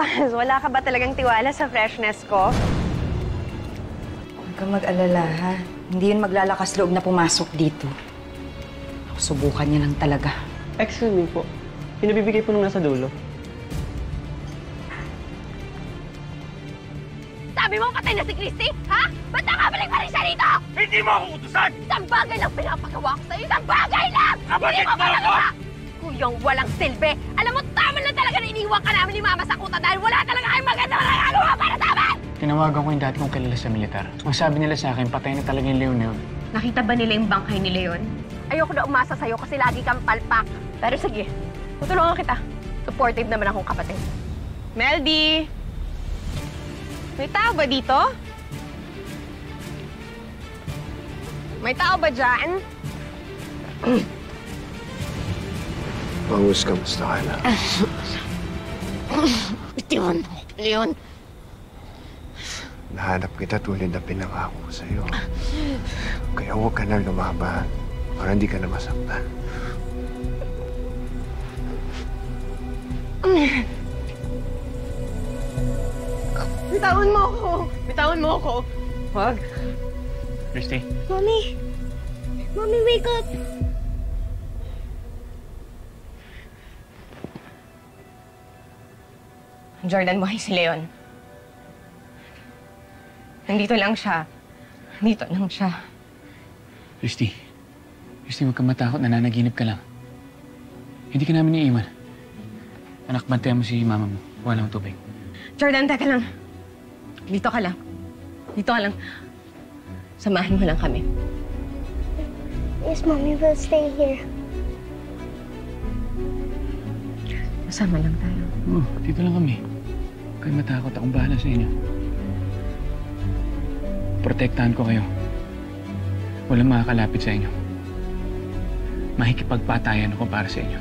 Roz, wala ka ba talagang tiwala sa freshness ko? Huwag kang mag-alala, ha? Hindi yun maglalakas loob na pumasok dito. Subukan niya lang talaga. Excuse me po. Pinabibigay po nung nasa dulo. Sabi mo patay na si Christy, ha? Ba't nakabalik pa rin siya dito? Hindi mo ako utusan! Isang bagay lang pinapagawa ko sa'yo! Isang bagay lang! Kapatid Hindi mo mo ako! magawa! Kuyang walang silbi! Alam mo, tama lang talaga na iniwan ka namin ni Mama sa kuta dahil wala talaga kayong maganda na nagagawa para sa amin! Tinawagan ko yung dati kong kilala sa militar. Ang sabi nila sa akin, patay na talaga yung Leon na yun. Nakita ba nila yung bangkay ni Leon? Ayoko na umasa sa'yo kasi lagi kang palpak. Pero sige, tutulungan kita. Supportive naman akong kapatid. Meldy! May tao ba dito? May tao ba dyan? Bangus, kamusta ka na? Bitiwan mo, Leon. Nahanap kita tulad na pinangako ko sa'yo. Kaya huwag ka na lumaban para hindi ka na masaktan. Bitawan mo ako! Bitawan mo ako! Wag. Christy? Mommy! Mommy, wake up! Jordan, buhay si Leon. Nandito lang siya. Nandito lang siya. Christy? Christy, huwag kang matakot. Nananaginip ka lang. Hindi ka namin iiwan. Anak, bantayan mo si mama mo. Wala ng tubig. Jordan, teka lang. Dito ka lang. Dito ka lang. Samahan mo lang kami. Yes, Mommy, we'll stay here. Masama lang tayo. Oo, dito lang kami. Huwag kayong matakot. Akong bahala sa inyo. Protektahan ko kayo. Walang makakalapit sa inyo. Makikipagpatayan ako para sa inyo.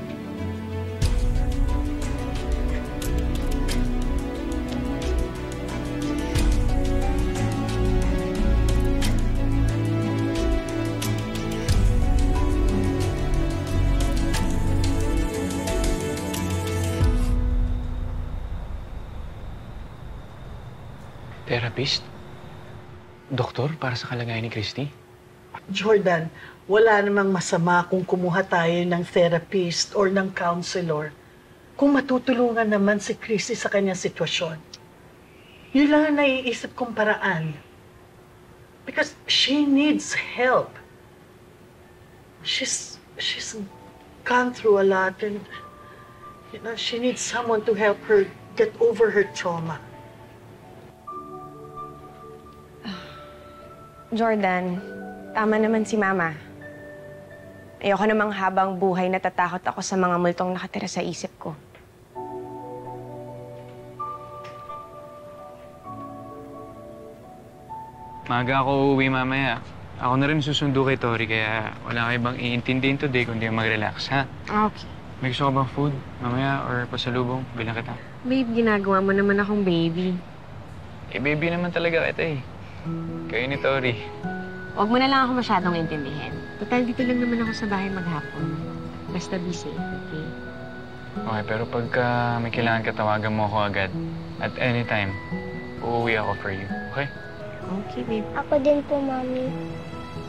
Therapist? Doktor para sa kalagayan ni Christy? Jordan, wala namang masama kung kumuha tayo ng therapist or ng counselor kung matutulungan naman si Christy sa kanyang sitwasyon. Yun lang ang naiisip kong paraan. Because she needs help. She's gone through a lot and she needs someone to help her get over her trauma. Jordan, tama naman si Mama. Ayoko namang habang buhay natatakot ako sa mga multong nakatira sa isip ko. Maaga ako uuwi mamaya. Ako na rin susundo kay Tori, kaya wala kayo bang iintindihin today kundi mag-relax, ha? Okay. May gusto ka bang food mamaya or pasalubong? Bilang kita. Babe, ginagawa mo naman akong baby. Eh, baby naman talaga kita eh. Kayo ni Tori. Huwag mo na lang ako masyadong intindihin. Total, dito lang naman ako sa bahay maghapon. Basta be safe, okay? Okay, pero pagka may kailangan ka, tawagan mo ako agad. At anytime, uuwi ako for you, okay? Okay, babe. Ako din po, Mommy.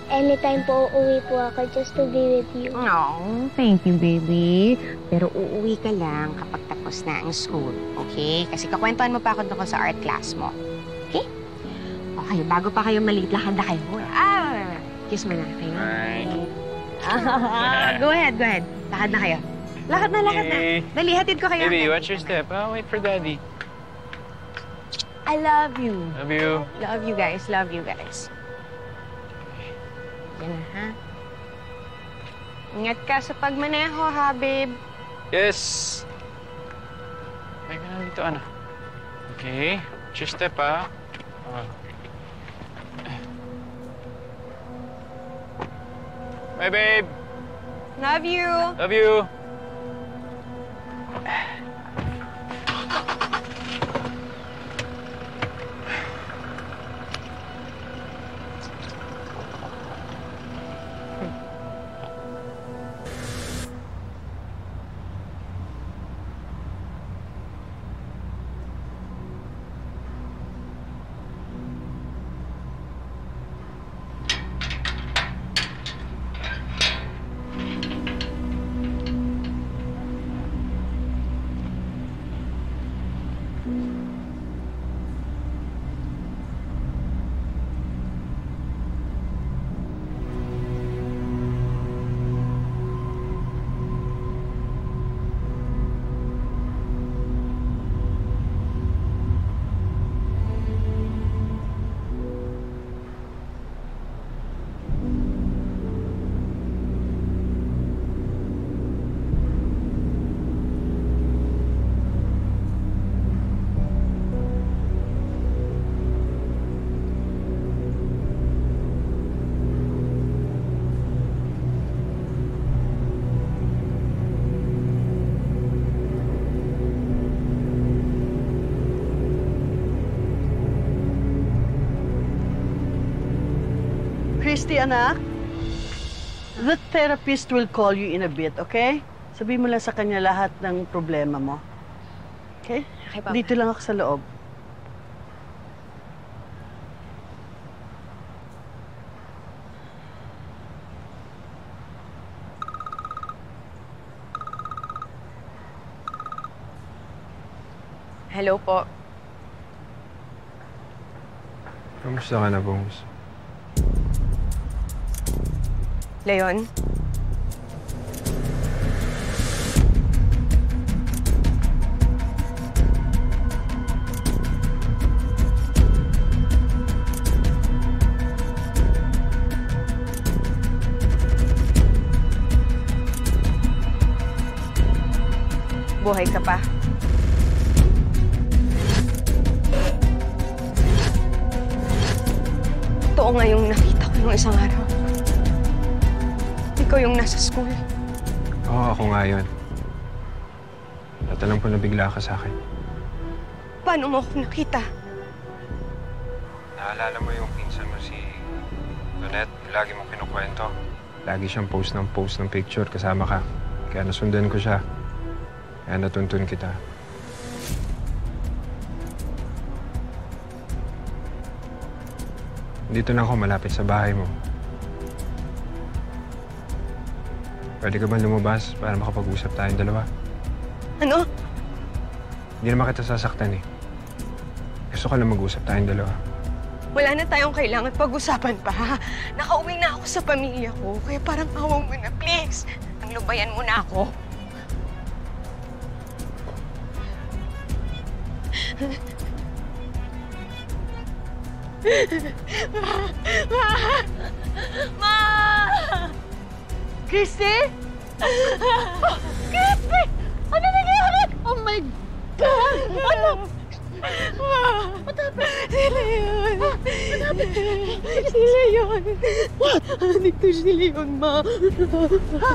Anytime po uuwi po ako just to be with you. Oh, thank you, baby. Pero uuwi ka lang kapag tapos na ang school, okay? Kasi kakwentuhan mo pa ako doon sa art class mo. Okay? Okay, bago pa kayo maliit, lakad na kayo. Kiss mo na kayo. Go ahead, go ahead. Lakad na kayo. Lakad na. Dali, hatid ko kayo. Baby, watch your step. I'll wait for Daddy. I love you. Love you. Love you guys. Love you guys. Yan na, ha? Ingat ka sa pagmaneho, ha, babe? Yes! May ka na dito, Ana. Okay. Watch your step, ha? Bye, babe! Love you! Love you! Christy, anak. The therapist will call you in a bit, okay? Sabihin mo lang sa kanya lahat ng problema mo. Okay? Okay, Papa. Dito lang ako sa loob. Hello po. Kamusta ka na, Bongs? Leon? Buhay ka pa? Totoo nga yung nakita ko nung isang araw. Ikaw yung nasa school. Oo, ako nga yun. At alam ko na bigla ka sa akin. Paano mo ako nakita? Naalala mo yung pinsan mo si Donette? Lagi mong kinukwento. Lagi siyang post ng picture kasama ka. Kaya nasundan ko siya. Kaya natuntun kita. Dito na ako malapit sa bahay mo. Pwede ka ba lumabas para makapag-usap tayong dalawa? Ano? Hindi naman kita sasaktan eh. Gusto ko lang mag-usap tayong dalawa. Wala na tayong kailangan pag-usapan pa. Nakauwi na ako sa pamilya ko. Kaya parang awa mo na, please. Ang lubayan mo na ako. Ma! Christy? Oh, Christy! Ano nangyari? Oh my God! Ano? What happened? Sila yun. Sila yun. What? Nito sila yun, Ma. Ha?